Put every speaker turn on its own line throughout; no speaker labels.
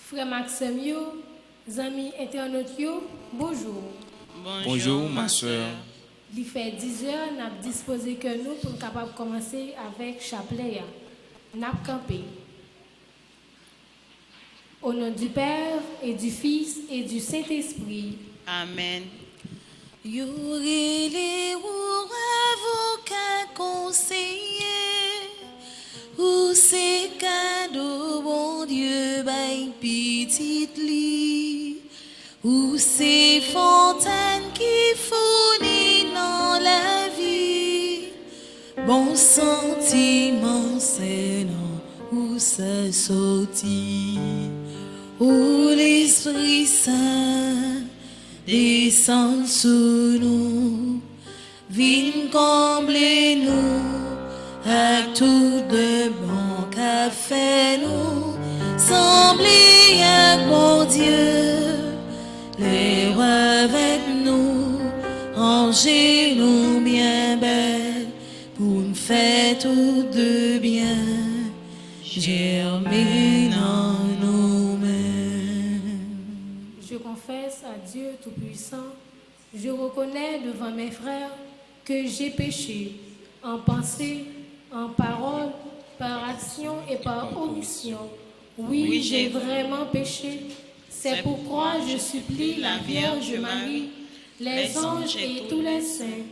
Frère Maxime, amis internautes, bonjour.
Bonjour ma soeur.
Il fait 10 heures, nous avons disposé que nous pour être capable de commencer avec chapelet. Nous avons campé. Au nom du Père et du Fils et du Saint-Esprit.
Amen.
Y'aurait les avocats conseillers, ou c'est cadeau, bon Dieu, bail petite lit, ou c'est fontaine qui fournit dans la vie, bon sentiment, c'est non, où ça sortit, où l'Esprit Saint descend sous nous, viens combler nous, à tout de bon café nous, sembler à bon Dieu, les rois avec nous, rangez nous bien belles, pour nous faire tout de bien, germer dans nous-mêmes.
Je confesse à Dieu Tout-Puissant, je reconnais devant mes frères que j'ai péché en pensée, en parole, par action et par omission. Oui, j'ai vraiment péché. C'est pourquoi je supplie la Vierge Marie, les anges et tous les saints,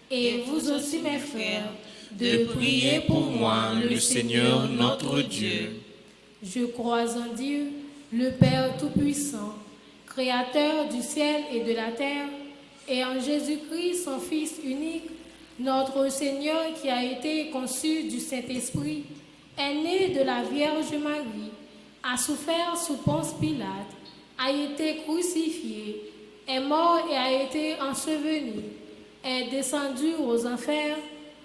et vous aussi mes frères, de prier pour moi,
le Seigneur notre Dieu.
Je crois en Dieu, le Père Tout-Puissant, Créateur du ciel et de la terre, et en Jésus-Christ, son Fils unique, notre Seigneur qui a été conçu du Saint-Esprit, est né de la Vierge Marie, a souffert sous Ponce Pilate, a été crucifié, est mort et a été enseveli, est descendu aux enfers,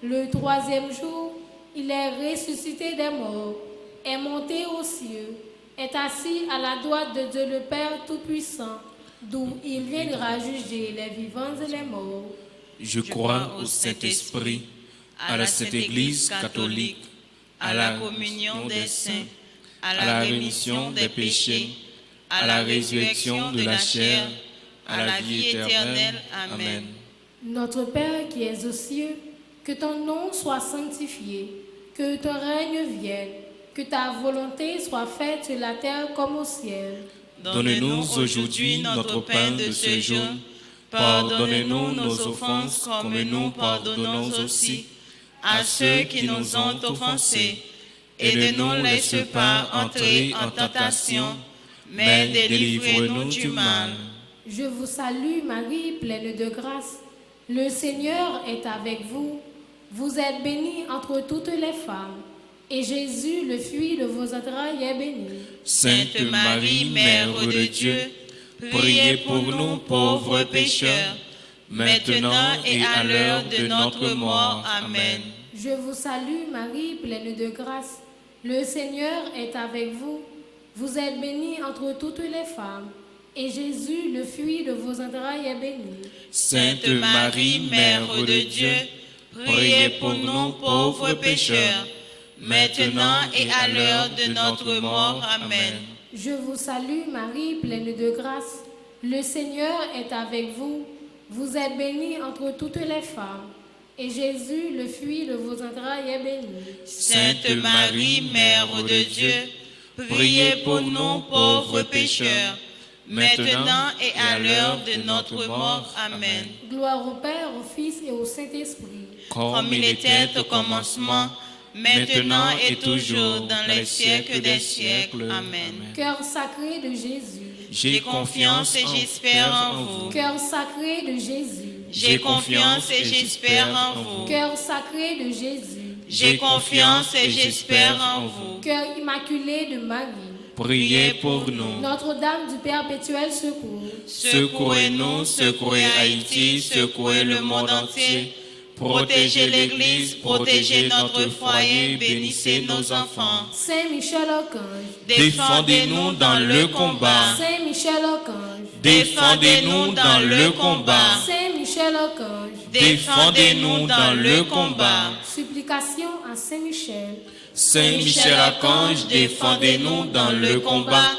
le troisième jour, il est ressuscité des morts, est monté aux cieux, est assis à la droite de Dieu le Père Tout-Puissant, d'où il viendra juger les vivants et les morts.
Je crois au Saint-Esprit, à la Sainte Église catholique, à la communion des saints, à la rémission des péchés, à la résurrection de la chair, à la vie éternelle. Amen.
Notre Père qui es aux cieux, que ton nom soit sanctifié, que ton règne vienne, que ta volonté soit faite sur la terre comme au ciel.
Donne-nous aujourd'hui notre pain de ce jour. Pardonnez-nous nos offenses comme nous pardonnons aussi à ceux qui nous ont offensés. Et ne nous laisse pas entrer en tentation, mais délivre-nous du mal.
Je vous salue Marie, pleine de grâce. Le Seigneur est avec vous. Vous êtes bénie entre toutes les femmes. Et Jésus, le fruit de vos entrailles, est béni.
Sainte Marie, Mère de Dieu, priez pour nous pauvres pécheurs, maintenant et à l'heure de notre mort. Amen.
Je vous salue Marie, pleine de grâce. Le Seigneur est avec vous. Vous êtes bénie entre toutes les femmes. Et Jésus, le fruit de vos entrailles, est béni.
Sainte Marie, Mère de Dieu, priez pour nous pauvres pécheurs, maintenant et à l'heure de notre mort. Amen.
Je vous salue Marie, pleine de grâce. Le Seigneur est avec vous. Vous êtes bénie entre toutes les femmes. Et Jésus, le fruit de vos entrailles, est béni.
Sainte Marie, Mère de Dieu, priez pour nous pauvres pécheurs, maintenant et à l'heure de notre mort. Amen.
Gloire au Père, au Fils et au Saint-Esprit.
Comme il était au commencement, maintenant et toujours, dans les siècles des siècles. Amen.
Cœur sacré de Jésus.
J'ai confiance et j'espère en vous.
Cœur sacré de Jésus.
J'ai confiance et j'espère en vous.
Cœur sacré de Jésus.
J'ai confiance et j'espère en vous.
Cœur immaculé de Marie.
Priez pour nous.
Notre-Dame du Perpétuel Secours.
Secourez-nous, secourez Haïti, secourez le monde entier. Protégez l'Église, protégez notre foyer, bénissez nos enfants.
Saint Michel Archange.
Défendez-nous dans le combat.
Saint Michel Archange.
Défendez-nous dans le combat.
Saint Michel Archange.
Défendez-nous dans le combat.
Supplication à Saint Michel.
Saint Michel Archange, défendez-nous dans le combat.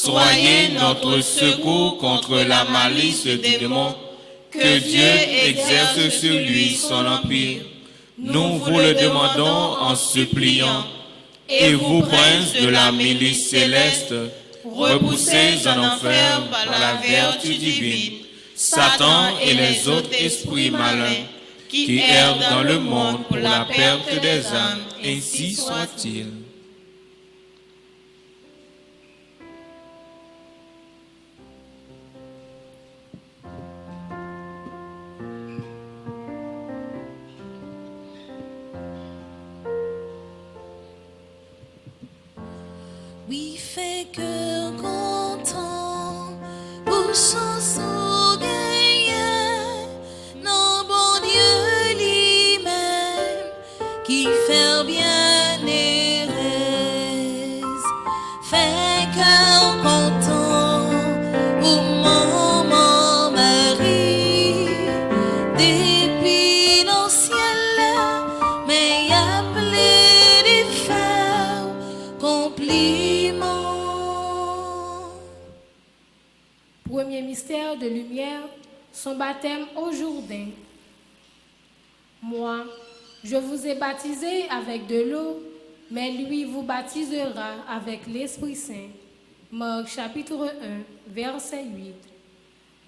Soyez notre secours contre la malice du démon. Que Dieu exerce sur lui son empire. Nous vous le demandons en suppliant. Et vous, princes de la milice céleste, repoussez en enfer par la vertu divine Satan et les autres esprits malins qui errent dans le monde pour la perte des âmes, ainsi soit-il.
Oui, fais cœur content pour chanson gagnée, non bon Dieu lui-même qui fait bien Thérèse. Fais cœur content pour maman Marie, depuis dans le ciel, mais appelé des frères compliment.
Premier mystère de lumière, son baptême au Jourdain. Moi, je vous ai baptisé avec de l'eau, mais lui vous baptisera avec l'Esprit Saint. Marc chapitre 1, verset 8.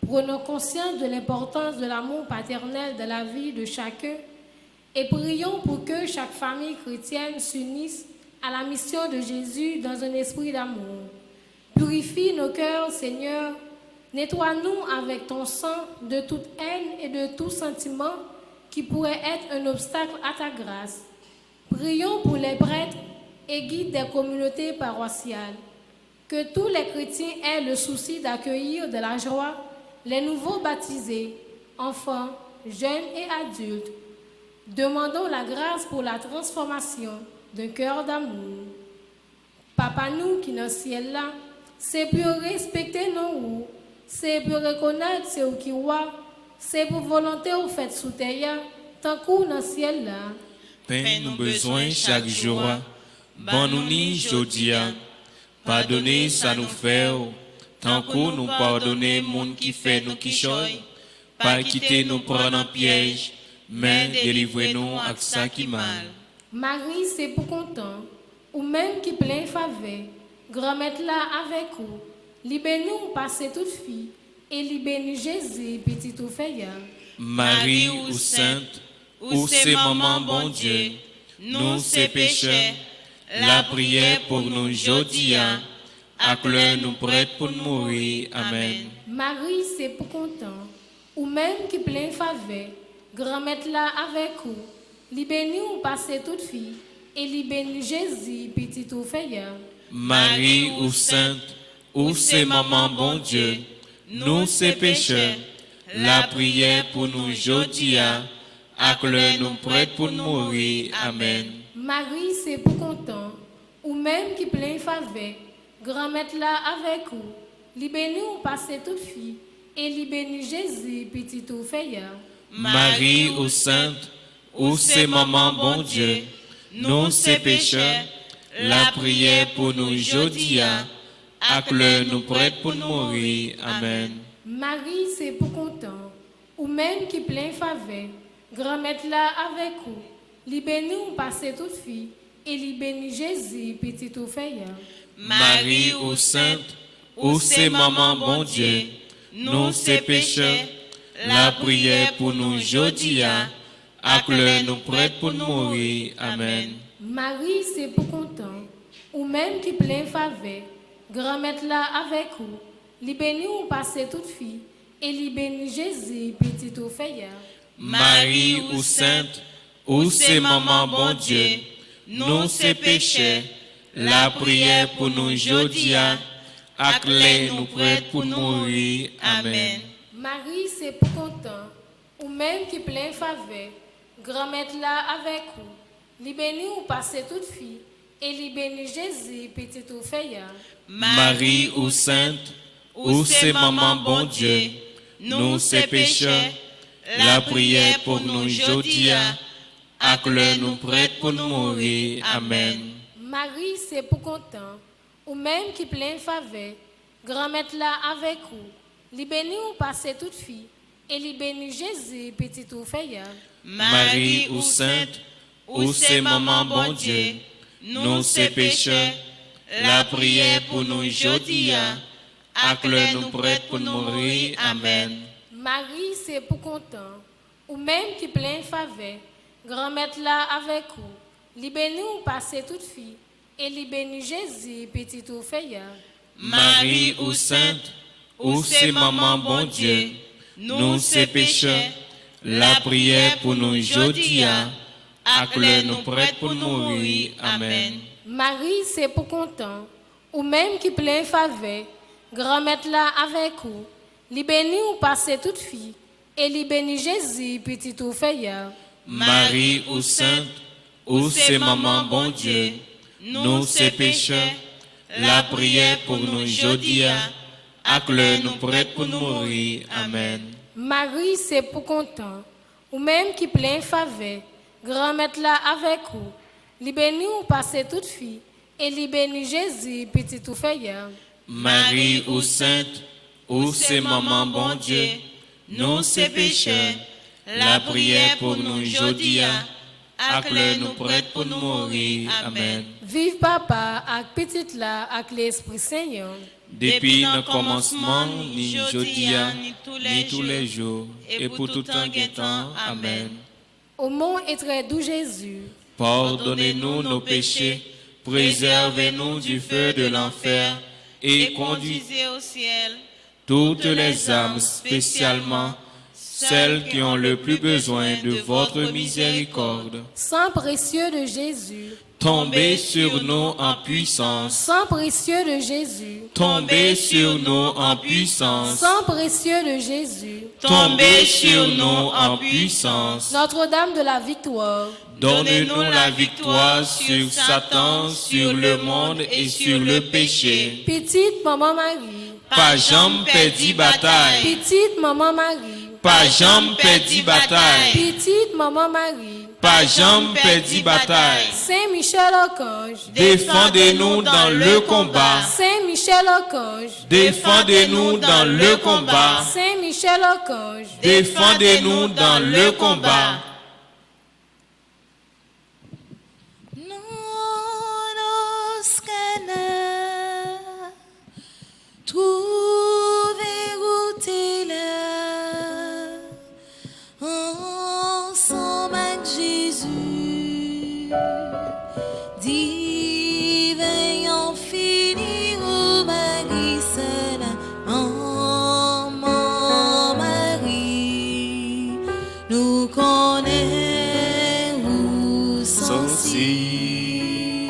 Prenons conscience de l'importance de l'amour paternel dans la vie de chacun et prions pour que chaque famille chrétienne s'unisse à la mission de Jésus dans un esprit d'amour. Purifie nos cœurs, Seigneur. Nettoie-nous avec ton sang de toute haine et de tout sentiment qui pourrait être un obstacle à ta grâce. Prions pour les prêtres et guides des communautés paroissiales. Que tous les chrétiens aient le souci d'accueillir de la joie les nouveaux baptisés, enfants, jeunes et adultes. Demandons la grâce pour la transformation d'un cœur d'amour. Papa nous qui dans le ciel là, c'est pour respecter nos c'est pour reconnaître ce qui roi, c'est pour volonté au fait sous terre, tant qu'on dans le ciel là.
Pain nous besoin chaque jour, bon nous ni jodia, pardonnez ça nous fait, tant qu'on nous pardonner monde qui fait nous qui choy, pas quitter nous prendre en piège, mais délivrez-nous à ça qui mal.
Marie, c'est pour content, ou même qui plein faveur, grand-mère là avec vous. Libère-nous passer toute fille, et libère-nous Jésus, petit tout fait.
Marie ou sainte, ou c'est maman bon Dieu, nous c'est pécheurs, la prière pour nous jodia, à l'heure nous prête pour mourir. Amen.
Marie, c'est pour content, ou même qui plein faveur, grand-mère là avec vous. Libère-nous passer toute fille, et libère-nous Jésus, petit tout fait.
Marie ou sainte, ou c'est maman bon Dieu, nous c'est pécheurs, la prière pour nous jodia, à l'heure nous prête pour mourir. Amen.
Marie, c'est pour content, ou même qui plein faveur, grand-mère là avec vous. Libère-nous passer toute fille, et libère-nous Jésus, petit tout fait.
Marie ou sainte, ou c'est maman bon Dieu, nous c'est pécheurs, la prière pour nous jodia, à l'heure nous prête pour mourir. Amen.
Marie, c'est pour content, ou même qui plein faveur, grand-mère là avec vous. Libère-nous passer toute fille, et libère-nous Jésus, petit tout fait.
Marie ou sainte, ou c'est maman bon Dieu, nous c'est pécheurs, la prière pour nous jodia, à l'heure nous prête pour mourir. Amen.
Marie, c'est pour content, ou même qui plein faveur, grand-mère là avec vous. Libère-nous passer toute fille, et libère-nous Jésus, petit tout fait.
Marie ou sainte, ou c'est maman bon Dieu, nous c'est pécheurs, la prière pour nous jodia, à l'heure nous prête pour mourir. Amen.
Marie, c'est pour content, ou même qui plein faveur, grand-mère là avec vous. Libère-nous passer toute fille, et libère-nous Jésus, petit tout fait.
Marie ou sainte, ou c'est maman bon Dieu, nous c'est pécheurs, la prière pour nous jodia, à l'heure nous prête pour mourir. Amen.
Marie, c'est pour content, ou même qui plein faveur, grand-mère là avec vous. Li béni ou passez toute fille, et li béni Jésus, petit ou feuillard.
Marie ou sainte, ou c'est maman bon Dieu, nous ces pécheurs, la prière pour nous aujourd'hui, ak l'heure nous prête pour nous mourir. Amen.
Marie, c'est pour content, ou même qui plein faveur, grand-mère là avec vous. Li béni ou passez toute fille, et li béni Jésus, petit ou feuillard.
Marie ou sainte, ou c'est maman bon Dieu, nous ces pécheurs, la prière pour nous aujourd'hui, ak l'heure nous prête pour nous mourir. Amen.
Marie, c'est pour content, ou même qui plein faveur, grand-mère là avec vous. Li béni ou passez toute fille, et li béni Jésus, petit ou feuillard.
Marie ou sainte, ou c'est maman bon Dieu, nous ces pécheurs, la prière pour nous aujourd'hui, ak l'heure nous prête pour nous mourir. Amen.
Marie, c'est pour content, ou même qui plein faveur, grand-mère là avec vous. Li béni ou passez toute fille, et li béni Jésus, petit ou feuillard.
Marie ou sainte, ou c'est maman bon Dieu, nous ces pécheurs, la prière pour nous aujourd'hui, ak l'heure nous prête pour nous mourir. Amen.
Vive papa, ak petite là, ak l'Esprit Seigneur.
Depuis le commencement, ni aujourd'hui, ni tous les jours, et pour tout temps et temps. Amen.
Au mon et très doux Jésus,
Pardonnez-nous nos péchés, préservez-nous du feu de l'enfer, et conduisez
au ciel
toutes les âmes, spécialement celles qui ont le plus besoin de votre miséricorde.
sang précieux de Jésus,
Tombez sur nous en puissance.
sang précieux de Jésus,
Tombez sur nous en puissance.
sang précieux de Jésus,
Tombez sur nous en puissance.
Notre-Dame de la victoire,
Donne-nous la victoire sur Satan, sur le monde et sur le péché.
petite maman Marie,
Pas jamais perdu bataille.
petite maman Marie,
Pas jamais perdu bataille.
petite maman Marie,
Pas jamais perdu bataille.
Saint Michel Archange,
Défendez-nous dans le combat.
Saint Michel Archange,
Défendez-nous dans le combat.
Saint Michel Archange,
Défendez-nous dans le combat.
Trouvez où t'es là, ensemble avec Jésus, divin infini, ô Marie seule, maman Marie, nous connaît où sont si,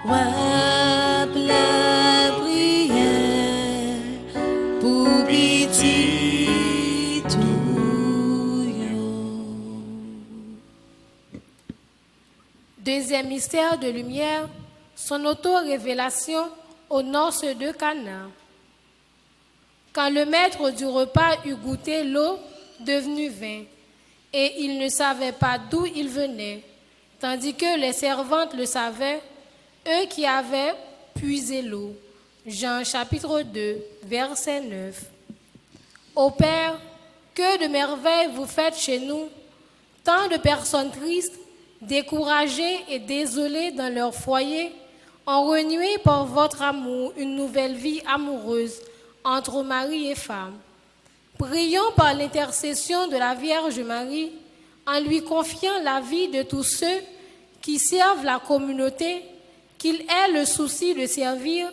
la prière pour pitié tout yo.
Deuxième mystère de lumière, son auto-révélation aux noces de Cana. Quand le maître du repas eut goûté l'eau devenue vin, et il ne savait pas d'où il venait, tandis que les servantes le savaient, eux qui avaient puisé l'eau. Jean chapitre 2, verset 9. Ô Père, que de merveilles vous faites chez nous, tant de personnes tristes, découragées et désolées dans leur foyer, ont renoué par votre amour une nouvelle vie amoureuse entre mari et femme. Prions par l'intercession de la Vierge Marie, en lui confiant la vie de tous ceux qui servent la communauté, qu'il ait le souci de servir,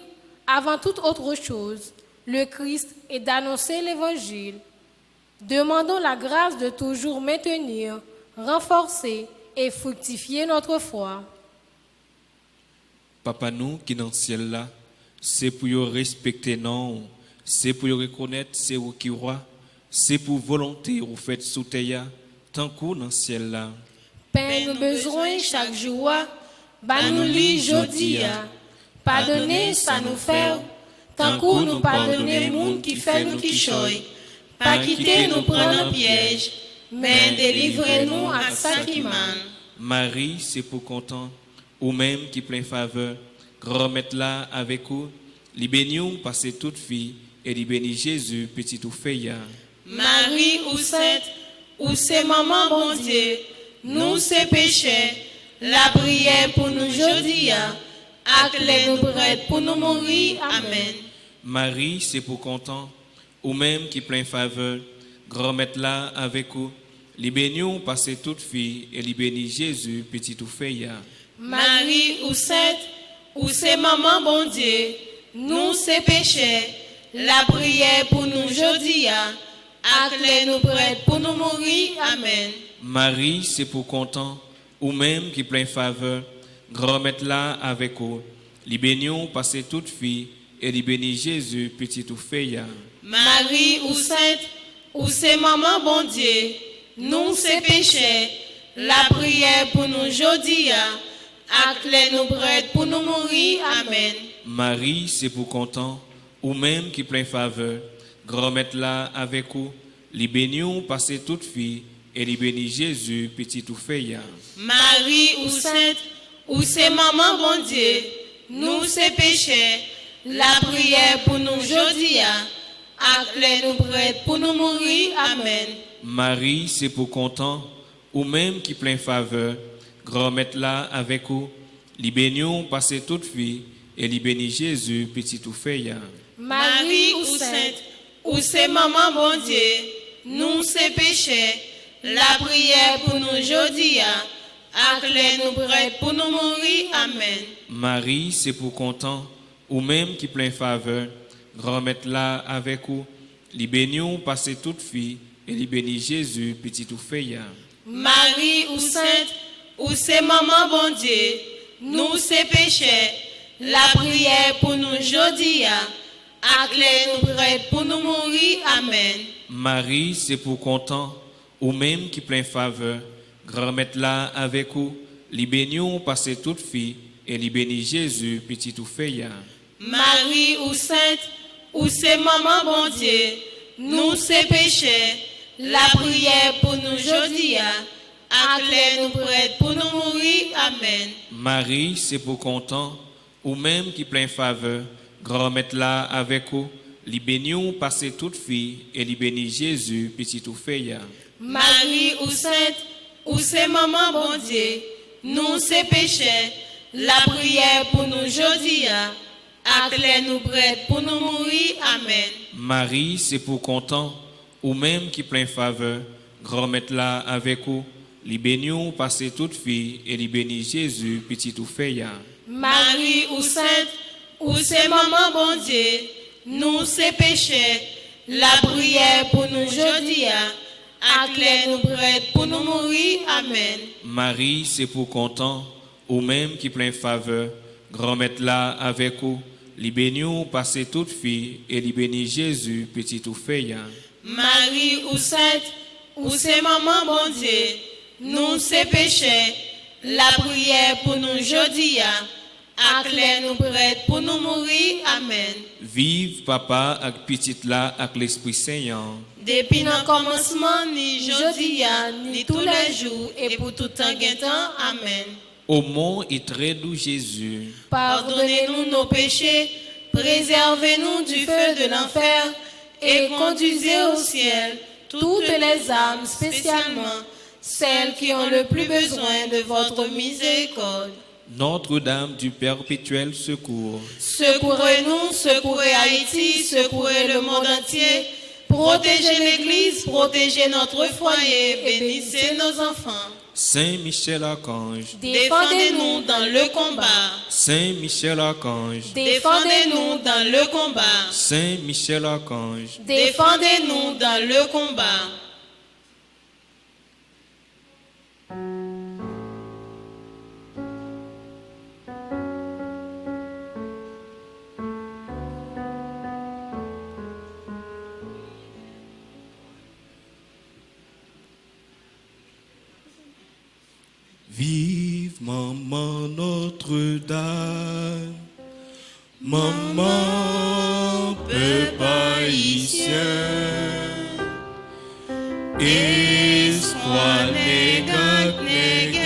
avant toute autre chose, le Christ et d'annoncer l'Évangile. Demandons la grâce de toujours maintenir, renforcer et fructifier notre foi.
Papa nous qui dans le ciel là, c'est pour nous respecter non, c'est pour nous reconnaître c'est vous qui roi, c'est pour volonté vous faites sous terre, tant qu'on dans le ciel là.
Père, nous besoin chaque jour, nous jodi, pardonnez ça nous fait, tant qu'on nous pardonner monde qui fait nous qui choy, pas quitter nous prendre en piège, mais délivrez-nous à ça qui mal.
Marie, c'est pour content, ou même qui plein faveur, remettre là avec vous, li bénions passé toute fille, et li béni Jésus, petit ou feya.
Marie ou sainte, ou c'est maman bon Dieu, nous c'est péchés, la prière pour nous jodi, ak les nous prêts pour nous mourir. Amen.
Marie, c'est pour content, ou même qui plein faveur, grand maître là avec vous, li bénions passé toute fille, et li béni Jésus, petit ou feya.
Marie ou sainte, ou c'est maman bon Dieu, nous c'est péchés, la prière pour nous jodi, ak les nous prêts pour nous mourir. Amen.
Marie, c'est pour content, ou même qui plein faveur, grand maître là avec vous, li bénions passé toute fille, et li béni Jésus, petit ou feya.
Marie ou sainte, ou c'est maman bon Dieu, nous c'est péchés, la prière pour nous jodi, ak les nous prêts pour nous mourir. Amen.
Marie, c'est pour content, ou même qui plein faveur, grand maître là avec vous, li bénions passé toute fille, et li béni Jésus, petit ou feya.
Marie ou sainte, ou c'est maman bon Dieu, nous c'est péchés, la prière pour nous jodi, ak les nous prêts pour nous mourir. Amen.
Marie, c'est pour content, ou même qui plein faveur, grand maître là avec vous, li bénions passé toute fille, et li béni Jésus, petit ou feya.
Marie ou sainte, ou c'est maman bon Dieu, nous c'est péchés, la prière pour nous jodi, ak les nous prêts pour nous mourir. Amen.
Marie, c'est pour content, ou même qui plein faveur, grand maître là avec vous, li bénions passé toute fille, et li béni Jésus, petit ou feya.
Marie ou sainte, ou c'est maman bon Dieu, nous c'est péchés, la prière pour nous jodi, ak les nous prêts pour nous mourir. Amen.
Marie, c'est pour content, ou même qui plein faveur, grand maître là avec vous, li bénions passé toute fille, et li béni Jésus, petit ou feya.
Marie ou sainte, ou c'est maman bon Dieu, nous c'est péchés, la prière pour nous jodi, ak les nous prêts pour nous mourir. Amen.
Marie, c'est pour content, ou même qui plein faveur, grand maître là avec vous, li bénions passé toute fille, et li béni Jésus, petit ou feya.
Marie ou sainte, ou c'est maman bon Dieu, nous c'est péchés, la prière pour nous jodi, ak les nous prêts pour nous mourir. Amen.
Marie, c'est pour content, ou même qui plein faveur, grand maître là avec vous, li bénions passé toute fille, et li béni Jésus, petit ou feya.
Marie ou sainte, ou c'est maman bon Dieu, nous c'est péchés, la prière pour nous jodi, ak les nous prêts pour nous mourir. Amen.
Marie, c'est pour content, ou même qui plein faveur, grand maître là avec vous, li bénions passé toute fille, et li béni Jésus, petit ou feya.
Marie ou sainte, ou c'est maman bon Dieu, nous c'est péchés, la prière pour nous jodi, ak les nous prêts pour nous mourir. Amen.
Vive papa ak petite là ak l'Esprit Saint.
Depuis le commencement, ni jodi, ni tous les jours, et pour tout temps temps. Amen.
Ô mon et très doux Jésus,
Pardonnez-nous nos péchés, préservez-nous du feu de l'enfer, et conduisez au ciel toutes les âmes, spécialement celles qui ont le plus besoin de votre miséricorde.
Notre-Dame du perpétuel secours,
Secourez-nous, secourez Haïti, secourez le monde entier, protégez l'Église, protégez notre foyer, bénissez nos enfants.
Saint Michel Archange,
Défendez-nous dans le combat.
Saint Michel Archange,
Défendez-nous dans le combat.
Saint Michel Archange,
Défendez-nous dans le combat.
Vive Maman Notre-Dame, Maman Peuple haïtien, espoir négat néguès,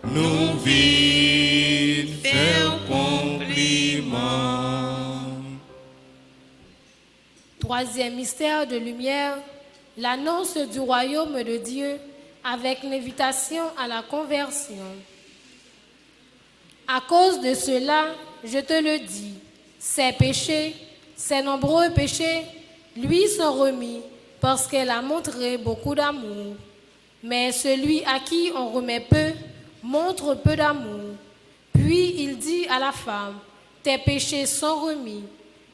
nous vivons faire accomplir
Troisième mystère de lumière, l'annonce du royaume de Dieu avec l'invitation à la conversion. À cause de cela, je te le dis, ses péchés, ses nombreux péchés, lui sont remis parce qu'elle a montré beaucoup d'amour. Mais celui à qui on remet peu, montre peu d'amour. Puis il dit à la femme, tes péchés sont remis.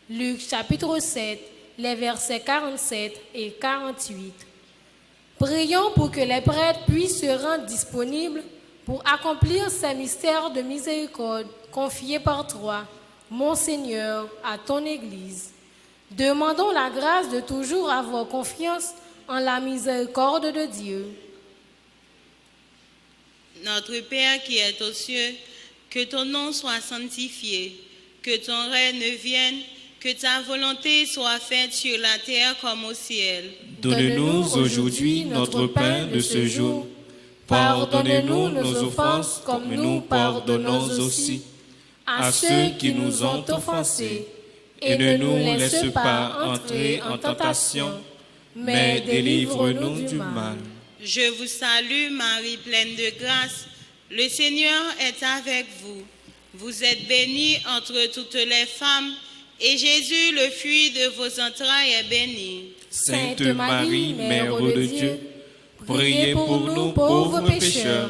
Luc chapitre 7, les versets 47 et 48. Prions pour que les prêtres puissent se rendre disponibles pour accomplir ces mystères de miséricorde confiés par toi, mon Seigneur, à ton Église. Demandons la grâce de toujours avoir confiance en la miséricorde de Dieu.
Notre Père qui est aux cieux, que ton nom soit sanctifié, que ton règne vienne, que ta volonté soit faite sur la terre comme au ciel.
Donne-nous aujourd'hui notre pain de ce jour. Pardonnez-nous nos offenses comme nous pardonnons aussi à ceux qui nous ont offensés. Et ne nous laisse pas entrer en tentation, mais délivre-nous du mal.
Je vous salue, Marie pleine de grâce. Le Seigneur est avec vous. Vous êtes bénie entre toutes les femmes, et Jésus, le fruit de vos entrailles, est béni.
Sainte Marie, Mère de Dieu, priez pour nous pauvres pécheurs,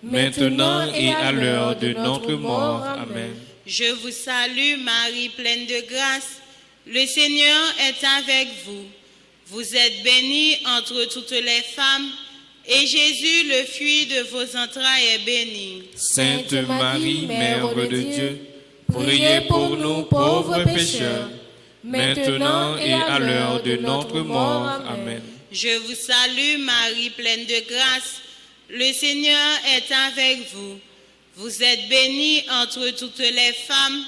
maintenant et à l'heure de notre mort. Amen.
Je vous salue, Marie pleine de grâce. Le Seigneur est avec vous. Vous êtes bénie entre toutes les femmes, et Jésus, le fruit de vos entrailles, est béni.
Sainte Marie, Mère de Dieu, priez pour nous pauvres pécheurs, maintenant et à l'heure de notre mort. Amen.
Je vous salue, Marie pleine de grâce. Le Seigneur est avec vous. Vous êtes bénie entre toutes les femmes,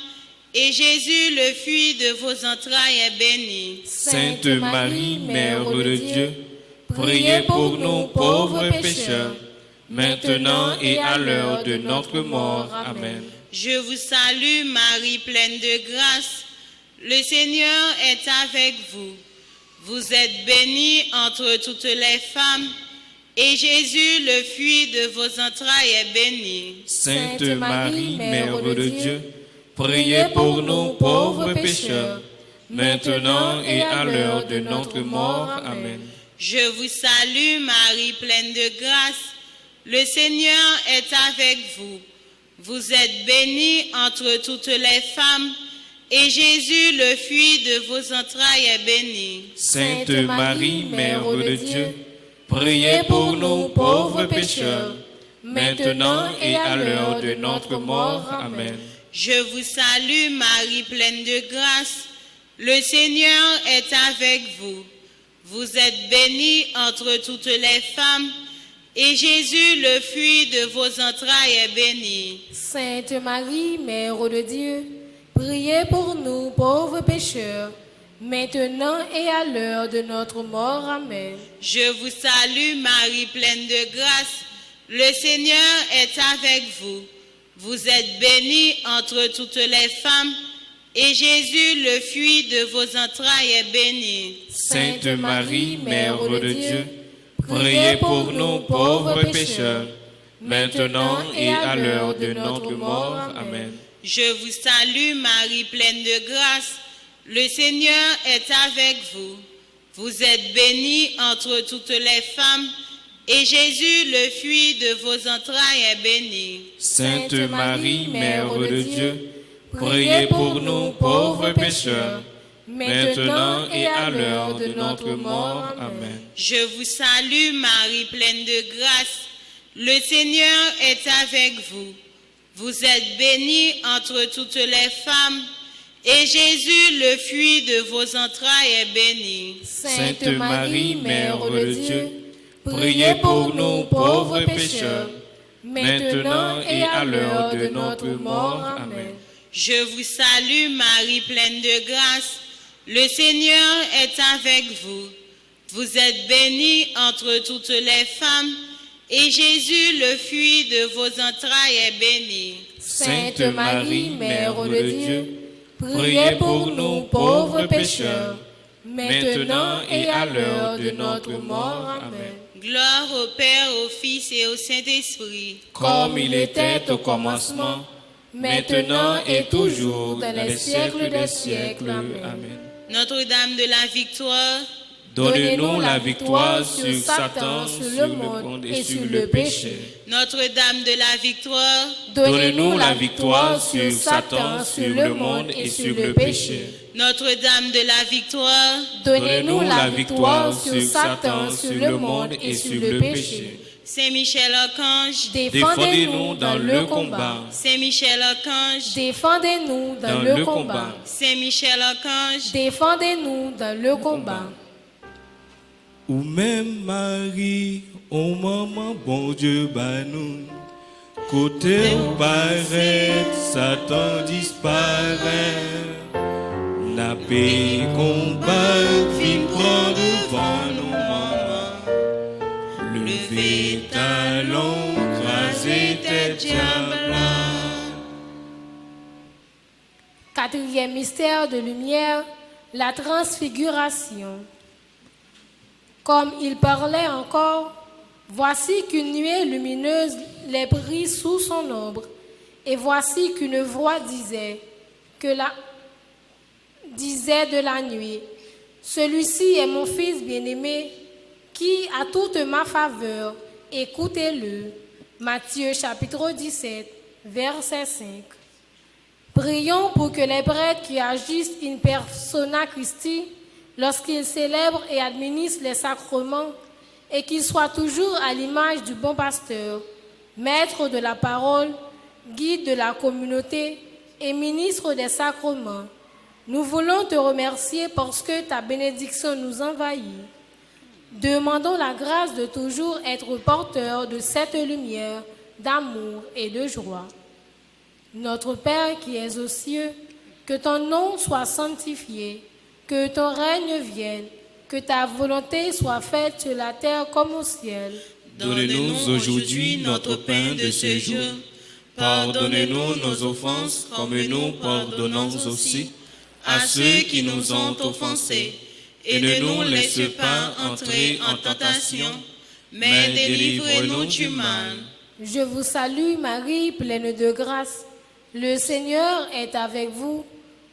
et Jésus, le fruit de vos entrailles, est béni.
Sainte Marie, Mère de Dieu, priez pour nous pauvres pécheurs, maintenant et à l'heure de notre mort. Amen.
Je vous salue, Marie pleine de grâce. Le Seigneur est avec vous. Vous êtes bénie entre toutes les femmes, et Jésus, le fruit de vos entrailles, est béni.
Sainte Marie, Mère de Dieu, priez pour nous pauvres pécheurs, maintenant et à l'heure de notre mort. Amen.
Je vous salue, Marie pleine de grâce. Le Seigneur est avec vous. Vous êtes bénie entre toutes les femmes, et Jésus, le fruit de vos entrailles, est béni.
Sainte Marie, Mère de Dieu, priez pour nous pauvres pécheurs, maintenant et à l'heure de notre mort. Amen.
Je vous salue, Marie pleine de grâce. Le Seigneur est avec vous. Vous êtes bénie entre toutes les femmes, et Jésus, le fruit de vos entrailles, est béni.
Sainte Marie, Mère de Dieu, priez pour nous pauvres pécheurs, maintenant et à l'heure de notre mort. Amen.
Je vous salue, Marie pleine de grâce. Le Seigneur est avec vous. Vous êtes bénie entre toutes les femmes, et Jésus, le fruit de vos entrailles, est béni.
Sainte Marie, Mère de Dieu, priez pour nous pauvres pécheurs, maintenant et à l'heure de notre mort. Amen.
Je vous salue, Marie pleine de grâce. Le Seigneur est avec vous. Vous êtes bénie entre toutes les femmes, et Jésus, le fruit de vos entrailles, est béni.
Sainte Marie, Mère de Dieu, priez pour nous pauvres pécheurs, maintenant et à l'heure de notre mort. Amen.
Je vous salue, Marie pleine de grâce. Le Seigneur est avec vous. Vous êtes bénie entre toutes les femmes, et Jésus, le fruit de vos entrailles, est béni.
Sainte Marie, Mère de Dieu, priez pour nous pauvres pécheurs, maintenant et à l'heure de notre mort. Amen.
Je vous salue, Marie pleine de grâce. Le Seigneur est avec vous. Vous êtes bénie entre toutes les femmes, et Jésus, le fruit de vos entrailles, est béni.
Sainte Marie, Mère de Dieu, priez pour nous pauvres pécheurs,
maintenant et à l'heure de notre mort. Amen.
Gloire au Père, au Fils et au Saint-Esprit.
Comme il était au commencement, maintenant et toujours, dans les siècles des siècles. Amen.
Notre-Dame de la victoire,
Donnez-nous la victoire sur Satan, sur le monde et sur le péché.
Notre-Dame de la victoire,
Donnez-nous la victoire sur Satan, sur le monde et sur le péché.
Notre-Dame de la victoire,
Donnez-nous la victoire sur Satan, sur le monde et sur le péché.
Saint-Michel Archange,
Défendez-nous dans le combat.
Saint-Michel Archange,
Défendez-nous dans le combat.
Saint-Michel Archange,
Défendez-nous dans le combat.
Ou même Marie, oh maman, bon Dieu, bah nous. Côté où paraît, Satan disparaît. N'a pas combat, fin prend devant nous, maman. Levez talon, crasez tête diable.
Quatrième mystère de lumière, la transfiguration. Comme il parlait encore, voici qu'une nuée lumineuse les prit sous son ombre, et voici qu'une voix disait de la nuit, celui-ci est mon fils bien-aimé, qui a toute ma faveur, écoutez-le. Matthieu chapitre 17, verset 5. Prions pour que les prêtres qui agissent in persona Christi, lorsqu'ils célèbrent et administrent les sacrements, et qu'ils soient toujours à l'image du bon pasteur, maître de la parole, guide de la communauté et ministre des sacrements. Nous voulons te remercier parce que ta bénédiction nous envahit. Demandons la grâce de toujours être porteurs de cette lumière d'amour et de joie. Notre Père qui es aux cieux, que ton nom soit sanctifié, que ton règne vienne, que ta volonté soit faite sur la terre comme au ciel.
Donnez-nous aujourd'hui notre pain de ce jour. Pardonnez-nous nos offenses, comme nous pardonnons aussi à ceux qui nous ont offensés. Et ne nous laisse pas entrer en tentation, mais délivre-nous du mal.
Je vous salue Marie, pleine de grâce. Le Seigneur est avec vous.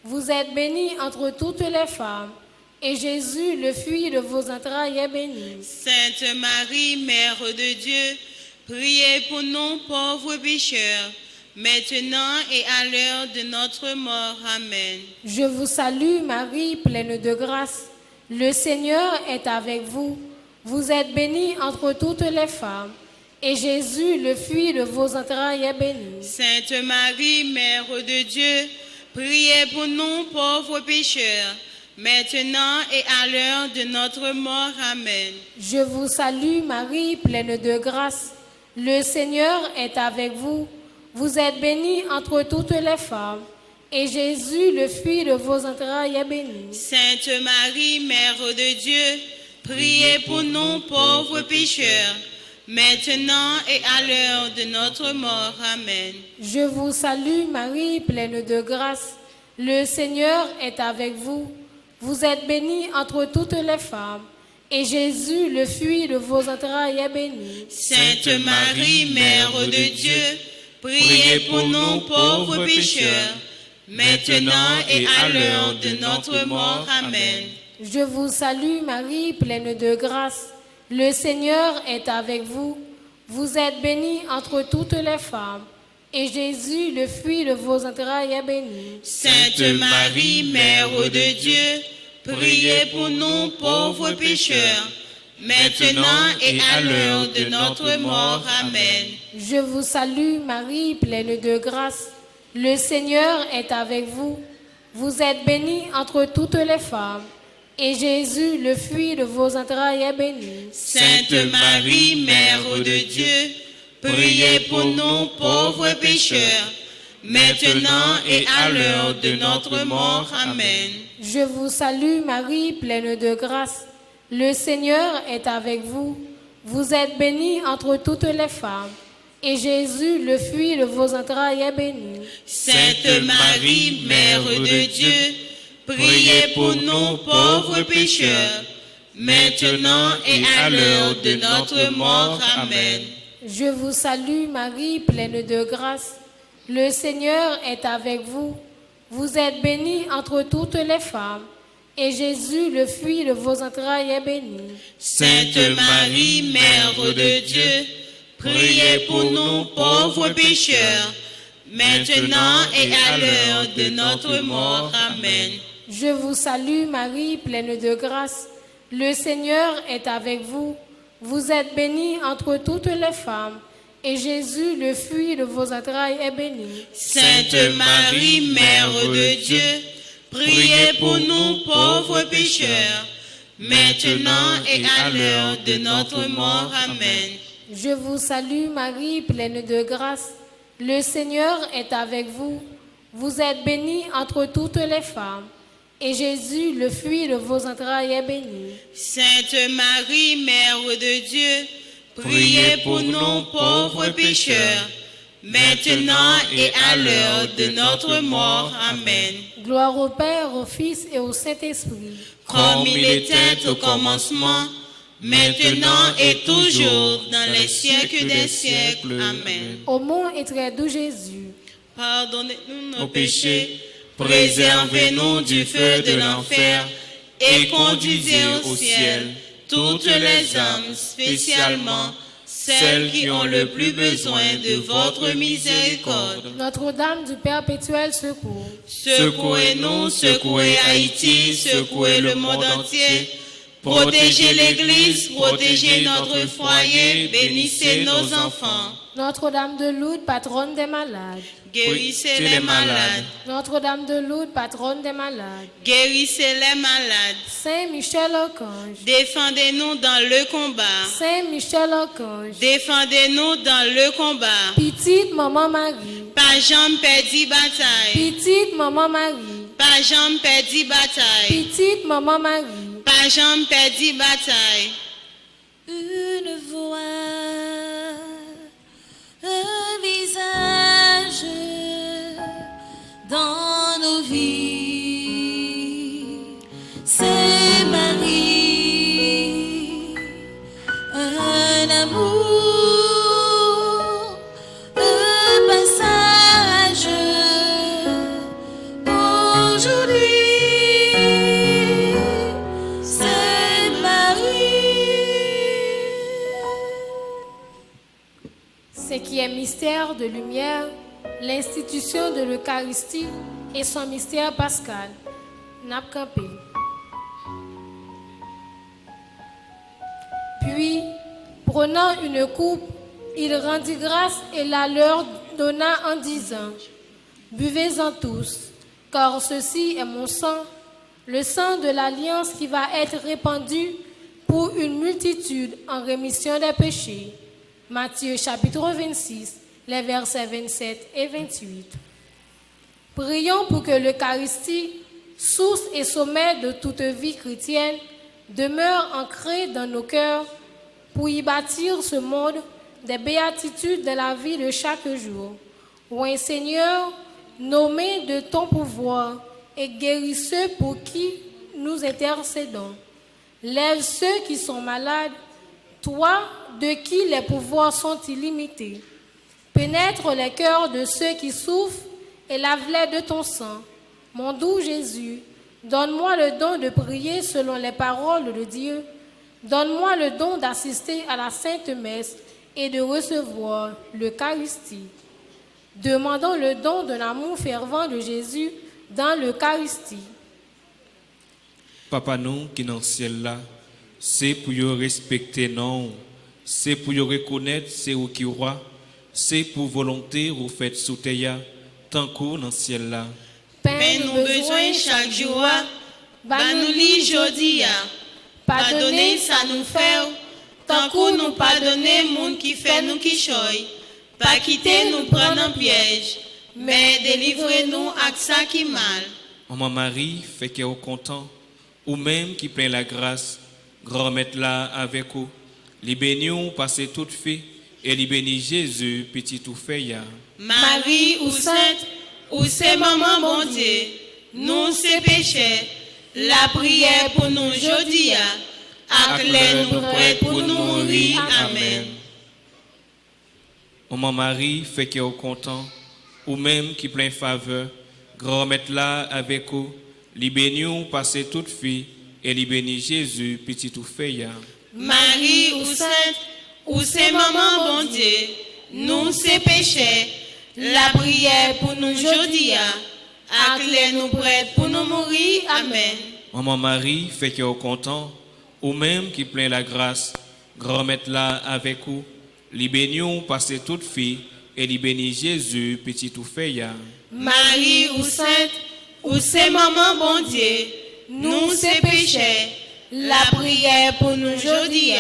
Vous êtes bénie entre toutes les femmes, et Jésus, le fruit de vos entrailles, est béni.
Sainte Marie, Mère de Dieu, priez pour nous pauvres pécheurs, maintenant et à l'heure de notre mort. Amen.
Je vous salue Marie, pleine de grâce. Le Seigneur est avec vous. Vous êtes bénie entre toutes les femmes, et Jésus, le fruit de vos entrailles, est béni.
Sainte Marie, Mère de Dieu, priez pour nous pauvres pécheurs, maintenant et à l'heure de notre mort. Amen.
Je vous salue Marie, pleine de grâce. Le Seigneur est avec vous. Vous êtes bénie entre toutes les femmes, et Jésus, le fruit de vos entrailles, est béni.
Sainte Marie, Mère de Dieu, priez pour nous pauvres pécheurs, maintenant et à l'heure de notre mort. Amen.
Je vous salue Marie, pleine de grâce. Le Seigneur est avec vous. Vous êtes bénie entre toutes les femmes, et Jésus, le fruit de vos entrailles, est béni.
Sainte Marie, Mère de Dieu, priez pour nous pauvres pécheurs, maintenant et à l'heure de notre mort. Amen.
Je vous salue Marie, pleine de grâce. Le Seigneur est avec vous. Vous êtes bénie entre toutes les femmes, et Jésus, le fruit de vos entrailles, est béni.
Sainte Marie, Mère de Dieu, priez pour nous pauvres pécheurs, maintenant et à l'heure de notre mort. Amen.
Je vous salue Marie, pleine de grâce. Le Seigneur est avec vous. Vous êtes bénie entre toutes les femmes, et Jésus, le fruit de vos entrailles, est béni.
Sainte Marie, Mère de Dieu, priez pour nous pauvres pécheurs, maintenant et à l'heure de notre mort. Amen.
Je vous salue Marie, pleine de grâce. Le Seigneur est avec vous. Vous êtes bénie entre toutes les femmes, et Jésus, le fruit de vos entrailles, est béni.
Sainte Marie, Mère de Dieu, priez pour nous pauvres pécheurs, maintenant et à l'heure de notre mort. Amen.
Je vous salue Marie, pleine de grâce. Le Seigneur est avec vous. Vous êtes bénie entre toutes les femmes, et Jésus, le fruit de vos entrailles, est béni.
Sainte Marie, Mère de Dieu, priez pour nous pauvres pécheurs, maintenant et à l'heure de notre mort. Amen.
Je vous salue Marie, pleine de grâce. Le Seigneur est avec vous. Vous êtes bénie entre toutes les femmes, et Jésus, le fruit de vos entrailles, est béni.
Sainte Marie, Mère de Dieu, priez pour nous pauvres pécheurs, maintenant et à l'heure de notre mort. Amen.
Je vous salue Marie, pleine de grâce. Le Seigneur est avec vous. Vous êtes bénie entre toutes les femmes, et Jésus, le fruit de vos entrailles, est béni.
Sainte Marie, Mère de Dieu, priez pour nous pauvres pécheurs, maintenant et à l'heure de notre mort. Amen.
Gloire au Père, au Fils et au Saint-Esprit.
Comme il était au commencement, maintenant et toujours, dans les siècles des siècles. Amen.
Ô mon et très doux Jésus,
Pardonnez-nous nos péchés, préservez-nous du feu de l'enfer, et conduisez au ciel toutes les âmes, spécialement celles qui ont le plus besoin de votre miséricorde.
Notre-Dame du Perpétuel Secours,
Secouez-nous, secouez Haïti, secouez le monde entier. Protégez l'Église, protégez notre foyer, bénissez nos enfants.
Notre-Dame de Lourdes, patronne des malades.
Guérissez les malades,
Notre-Dame de Lourdes, patronne des malades.
guérissez les malades.
Saint Michel Archange,
Défendez-nous dans le combat.
Saint Michel Archange,
Défendez-nous dans le combat.
petite maman Marie,
Pas jamais perdu bataille.
petite maman Marie,
Pas jamais perdu bataille.
petite maman Marie,
Pas jamais perdu bataille.
Une voix, un visage dans nos vies. C'est Marie, un amour, un passage. Aujourd'hui, c'est Marie.
ce qui est mystère de lumière, l'institution de l'Eucharistie et son mystère pascal. N'a campé. Puis, prenant une coupe, il rendit grâce et la leur donna en disant: Buvez-en tous, car ceci est mon sang, le sang de l'alliance qui va être répandu pour une multitude en rémission des péchés. Matthieu chapitre 26, les versets 27 et 28. Prions pour que l'Eucharistie, source et sommet de toute vie chrétienne, demeure ancrée dans nos cœurs pour y bâtir ce monde des béatitudes de la vie de chaque jour. Ô Seigneur, nommé de ton pouvoir et guéris ceux pour qui nous intercédons. Lève ceux qui sont malades, toi de qui les pouvoirs sont illimités. Pénètre les cœurs de ceux qui souffrent et lave-les de ton sang. Mon doux Jésus, donne-moi le don de prier selon les paroles de Dieu. Donne-moi le don d'assister à la Sainte Messe et de recevoir l'Eucharistie. Demandons le don d'un amour fervent de Jésus dans l'Eucharistie.
Papa nous qui dans le ciel là, c'est pour y respecter non, c'est pour y reconnaître c'est où qui roi, c'est pour volonté vous faites sous terre, tant qu'on dans le ciel là.
Pain nous besoin chaque jour, bah nous li jodi a. Pardonnez ça nous fait, tant qu'on nous pardonner moun qui fait nous qui choy. Pas quitter nous prendre en piège, mais délivrez-nous à ça qui mal.
Maman Marie fait qu'elle est content, ou même qui plein la grâce, grand maître là avec vous. Les bénions passez toute fait, et les bénis Jésus, petit tout fait ya.
Marie ou sainte, ou c'est maman bon Dieu, nous ces péchés, la prière pour nous aujourd'hui, ak les nous prêts pour nous mourir. Amen.
Maman Marie, fait que au content, ou même qui plein faveur, grand mettre là avec vous, li béni ou passer toute fille, et li béni Jésus, petit tout fait ya.
Marie ou sainte, ou c'est maman bon Dieu, nous ces péchés, la prière pour nous aujourd'hui, ak les nous prêts pour nous mourir. Amen.
Maman Marie, fait que au content, ou même qui plein la grâce, grand mettre là avec vous, li béni ou passer toute fille, et li béni Jésus, petit tout fait ya.
Marie ou sainte, ou c'est maman bon Dieu, nous ces péchés, la prière pour nous aujourd'hui,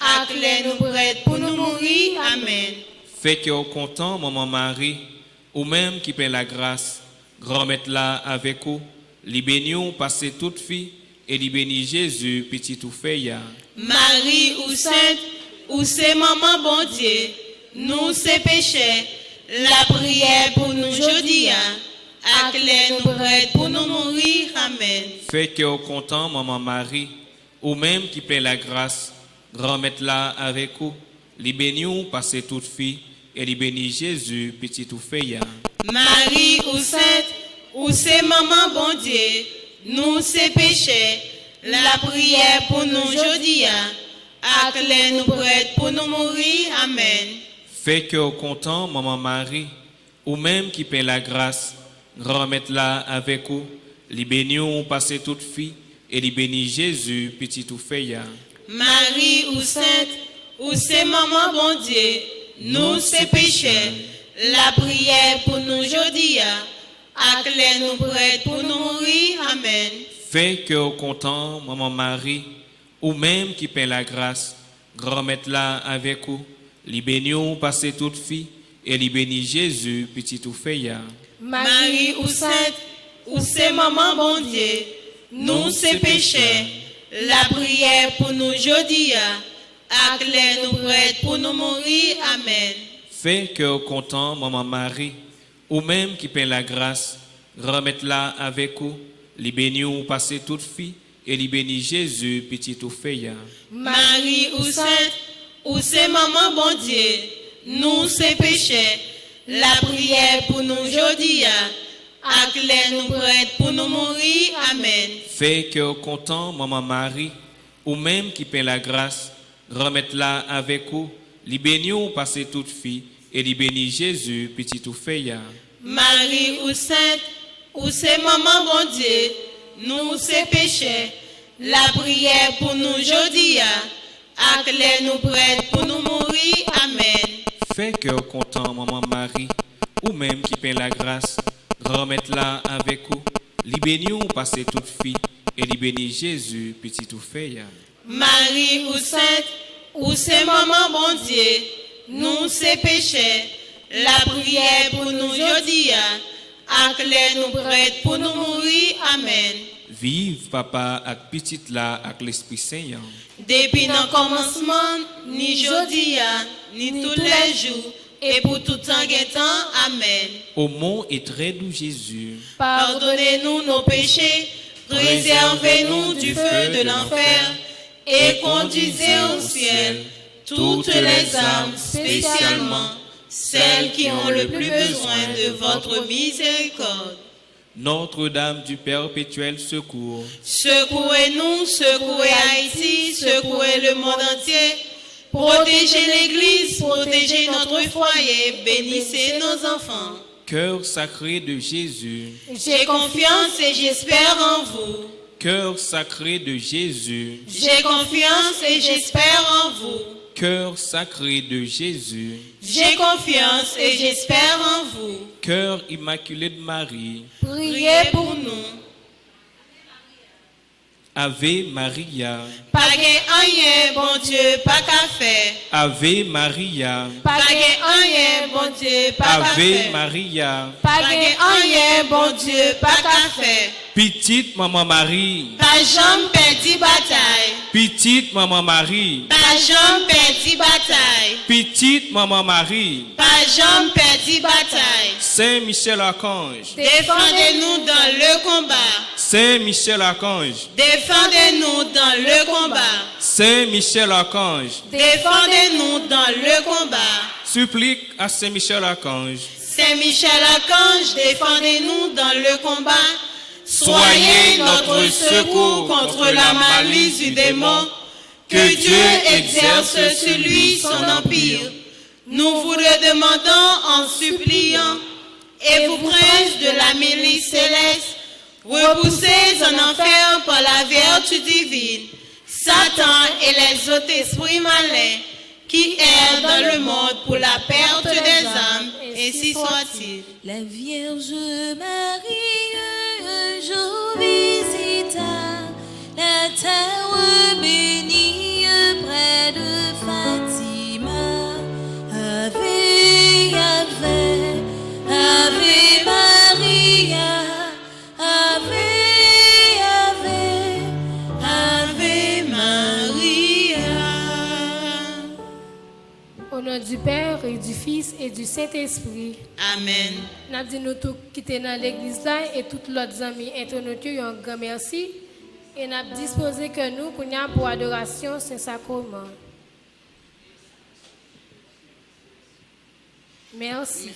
ak les nous prêts pour nous mourir. Amen.
Fait que au content, maman Marie, ou même qui plein la grâce, grand mettre là avec vous, li béni ou passer toute fille, et li béni Jésus, petit tout fait ya.
Marie ou sainte, ou c'est maman bon Dieu, nous ces péchés, la prière pour nous aujourd'hui, ak les nous prêts pour nous mourir. Amen.
Fait que au content, maman Marie, ou même qui plein la grâce, grand mettre là avec vous, li béni ou passer toute fille, et li béni Jésus, petit tout fait ya.
Marie ou sainte, ou c'est maman bon Dieu, nous ces péchés, la prière pour nous aujourd'hui, ak les nous prêts pour nous mourir. Amen.
Fait que au content, maman Marie, ou même qui paie la grâce, grand mettre là avec vous, li béni ou passer toute fille, et li béni Jésus, petit tout fait ya.
Marie ou sainte, ou c'est maman bon Dieu, nous ces péchés, la prière pour nous aujourd'hui, ak les nous prêts pour nous mourir. Amen.
Fait que au content, maman Marie, ou même qui paie la grâce, grand mettre là avec vous, li béni ou passer toute fille, et li béni Jésus, petit tout fait ya.
Marie ou sainte, ou c'est maman bon Dieu, nous ces péchés, la prière pour nous aujourd'hui, ak les nous prêts pour nous mourir. Amen.
Fait que au content, maman Marie, ou même qui paie la grâce, grand mettre là avec vous, li béni ou passer toute fille, et li béni Jésus, petit tout fait ya.
Marie ou sainte, ou c'est maman bon Dieu, nous ces péchés, la prière pour nous aujourd'hui, ak les nous prêts pour nous mourir. Amen.
Fait que au content, maman Marie, ou même qui paie la grâce, remettre là avec vous, li béni ou passer toute fille, et li béni Jésus, petit tout fait ya.
Marie ou sainte, ou c'est maman bon Dieu, nous ces péchés, la prière pour nous aujourd'hui, ak les nous prêts pour nous mourir. Amen.
Fait que au content, maman Marie, ou même qui paie la grâce, remettre là avec vous, li béni ou passer toute fille, et li béni Jésus, petit tout fait ya.
Marie ou sainte, ou c'est maman bon Dieu, nous ces péchés, la prière pour nous aujourd'hui, ak les nous prêts pour nous mourir. Amen.
Vive papa ak petite là ak l'Esprit Saint.
Depuis le commencement, ni aujourd'hui, ni tous les jours, et pour tout temps guettant. Amen.
Au nom et très doux Jésus,
Pardonnez-nous nos péchés, préservez-nous du feu de l'enfer, et conduisez au ciel toutes les âmes, spécialement celles qui ont le plus besoin de votre miséricorde.
Notre-Dame du perpétuel secours,
Secouez-nous, secouez Haïti, secouez le monde entier. Protégez l'Église, protégez notre foyer, bénissez nos enfants.
cœur sacré de Jésus,
J'ai confiance et j'espère en vous.
cœur sacré de Jésus,
J'ai confiance et j'espère en vous.
cœur sacré de Jésus,
J'ai confiance et j'espère en vous.
cœur immaculé de Marie,
Priez pour nous.
Ave Maria,
Pas gain rien, bon Dieu, pas qu'à faire.
Ave Maria,
Pas gain rien, bon Dieu, pas qu'à
Ave
faire.
Maria,
Pas gain rien, bon Dieu, pas qu'à faire.
petite maman Marie,
Pas jamais perdu bataille.
petite maman Marie,
Pas jamais perdu bataille.
petite maman Marie,
Pas jamais perdu bataille.
Saint Michel Archange,
Défendez-nous dans le combat.
Saint Michel Archange,
Défendez-nous dans le combat.
Saint Michel Archange,
Défendez-nous dans le combat.
supplique à Saint Michel Archange.
Saint Michel Archange, défendez-nous dans le combat.
Soyez notre secours contre la malice du démon.
Que Dieu exerce sur lui son empire. Nous vous le demandons en suppliant. Et vous, princes de la milice céleste, repoussez en enfer par la vertu divine Satan et les autres esprits malins qui errent dans le monde pour la perte des âmes, ainsi soit-il.
La Vierge Marie, un jour visita la terre bénie près de Fatima. Ave, Ave, Ave Maria, Ave, Ave,
Ave Maria.
Au nom du Père et du Fils et du Saint-Esprit.
Amen.
Nous disons nous tous qui sommes dans l'église là et tous les amis internautes un grand merci. Et nous avons disposé que nous pour adoration Saint-Sacrement. Merci.